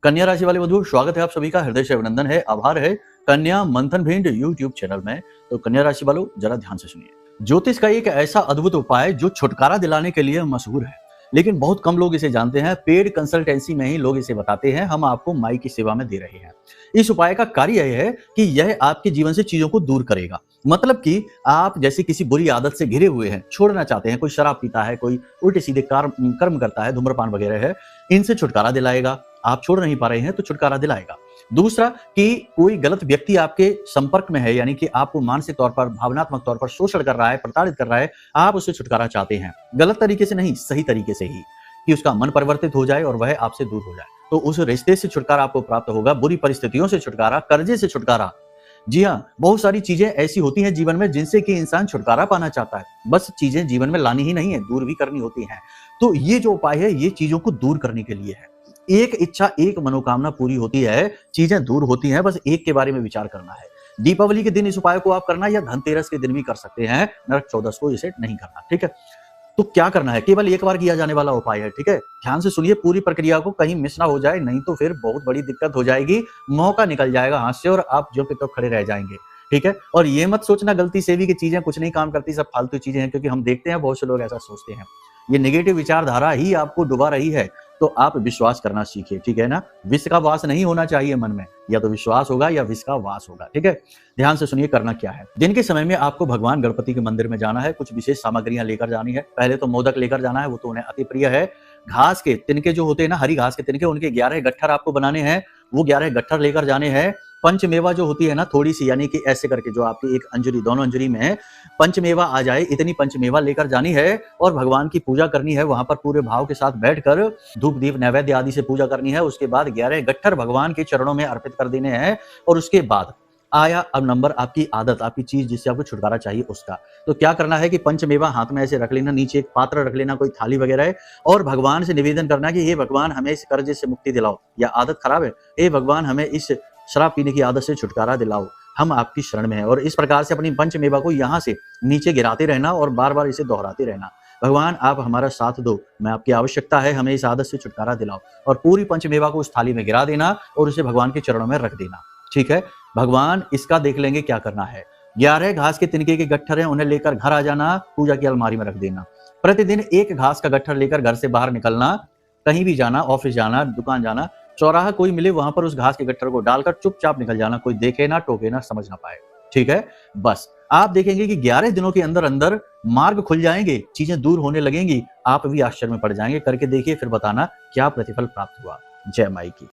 कन्या राशि वाले बंधु, स्वागत है आप सभी का, हृदय से अभिनंदन है, आभार है कन्या मंथन भिंड यूट्यूब चैनल में। तो कन्या राशि वालों, जरा ध्यान से सुनिए। ज्योतिष का एक ऐसा अद्भुत उपाय जो छुटकारा दिलाने के लिए मशहूर है, लेकिन बहुत कम लोग इसे जानते हैं। पेड कंसल्टेंसी में ही लोग इसे बताते हैं, हम आपको माई की सेवा में दे रहे हैं। इस उपाय का कार्य यह है कि यह आपके जीवन से चीजों को दूर करेगा। मतलब कि आप जैसे किसी बुरी आदत से घिरे हुए हैं, छोड़ना चाहते हैं, कोई शराब पीता है, कोई उल्टे सीधे कर्म करता है, धूम्रपान वगैरह है, इनसे छुटकारा दिलाएगा। आप छोड़ नहीं पा रहे हैं तो छुटकारा दिलाएगा। दूसरा कि कोई गलत व्यक्ति आपके संपर्क में है, यानी कि आपको मानसिक तौर पर, भावनात्मक तौर पर शोषण कर रहा है, प्रताड़ित कर रहा है, आप उससे छुटकारा चाहते हैं, गलत तरीके से नहीं, सही तरीके से ही, कि उसका मन परिवर्तित हो जाए और वह आपसे दूर हो जाए, तो उस रिश्ते से छुटकारा आपको प्राप्त होगा। बुरी परिस्थितियों से छुटकारा, कर्जे से छुटकारा। जी हाँ, बहुत सारी चीजें ऐसी होती हैं जीवन में जिनसे कि इंसान छुटकारा पाना चाहता है, बस चीजें जीवन में लानी ही नहीं है, दूर भी करनी होती हैं। तो ये जो उपाय है, ये चीजों को दूर करने के लिए है। एक इच्छा, एक मनोकामना पूरी होती है, चीजें दूर होती हैं, बस एक के बारे में विचार करना है। दीपावली के दिन इस उपाय को आप करना, या धनतेरस के दिन भी कर सकते हैं, नरक चौदस को इसे नहीं करना, ठीक है। तो क्या करना है, केवल एक बार किया जाने वाला उपाय है, ठीक है। ध्यान से सुनिए पूरी प्रक्रिया को, कहीं मिस ना हो जाए, नहीं तो फिर बहुत बड़ी दिक्कत हो जाएगी, मौका निकल जाएगा हाथ से और आप जो पे तो खड़े रह जाएंगे, ठीक है। और ये मत सोचना गलती से भी कि चीजें कुछ नहीं काम करती, सब फालतू चीजें हैं, क्योंकि हम देखते हैं बहुत से लोग ऐसा सोचते हैं। ये नेगेटिव विचारधारा ही आपको डुबा रही है, तो आप विश्वास करना सीखिए, ठीक है ना। विष का वास नहीं होना चाहिए मन में, या तो विश्वास होगा या विष का वास होगा, ठीक है। ध्यान से सुनिए करना क्या है। दिन के समय में आपको भगवान गणपति के मंदिर में जाना है, कुछ विशेष सामग्रियां लेकर जानी है। पहले तो मोदक लेकर जाना है, वो तो उन्हें अति प्रिय है। घास के तिनके जो होते हैं ना, हरी घास के तिनके, उनके 11 गट्ठर आपको बनाने हैं, वो 11 गट्ठर लेकर जाने हैं। पंचमेवा जो होती है ना, थोड़ी सी, यानी कि ऐसे करके जो आपकी एक अंजलि, दोनों अंजलि में पंचमेवा आ जाए, इतनी पंचमेवा लेकर जानी है और भगवान की पूजा करनी है। वहां पर पूरे भाव के साथ बैठकर धूप दीप नैवेद्य आदि से पूजा करनी है। उसके बाद 11 गट्ठर भगवान के चरणों में अर्पित कर देने हैं। और उसके बाद आया अब नंबर आपकी आदत, आपकी चीज जिससे आपको छुटकारा चाहिए उसका। तो क्या करना है कि पंचमेवा हाथ में ऐसे रख लेना, नीचे एक पात्र रख लेना, कोई थाली वगैरह है, और भगवान से निवेदन करना कि हे भगवान, हमें इस कर्जे से मुक्ति दिलाओ, या आदत खराब है, हे भगवान, हमें इस शराब पीने की आदत से छुटकारा दिलाओ, हम आपकी शरण में हैं। और इस प्रकार से अपनी पंचमेवा को यहाँ से नीचे गिराते रहना और बार बार इसे दोहराते रहना। भगवान, आप हमारा साथ दो, मैं आपकी आवश्यकता है, हमें इस आदत से छुटकारा दिलाओ। और पूरी पंचमेवा को उस थाली में गिरा देना और उसे भगवान के चरणों में रख देना, ठीक है। भगवान इसका देख लेंगे क्या करना है। 11 घास के तिनके के गट्ठर हैं, उन्हें लेकर घर आ जाना, पूजा की अलमारी में रख देना। प्रतिदिन एक घास का गट्ठर लेकर घर से बाहर निकलना, कहीं भी जाना, ऑफिस जाना, दुकान जाना, चौराहा कोई मिले वहां पर उस घास के गट्ठर को डालकर चुपचाप निकल जाना, कोई देखे ना, टोके ना, समझ ना पाए, ठीक है। बस आप देखेंगे कि 11 दिनों के अंदर अंदर मार्ग खुल जाएंगे, चीजें दूर होने लगेंगी, आप भी आश्चर्य में पड़ जाएंगे। करके देखिए, फिर बताना क्या प्रतिफल प्राप्त हुआ। जय माई की।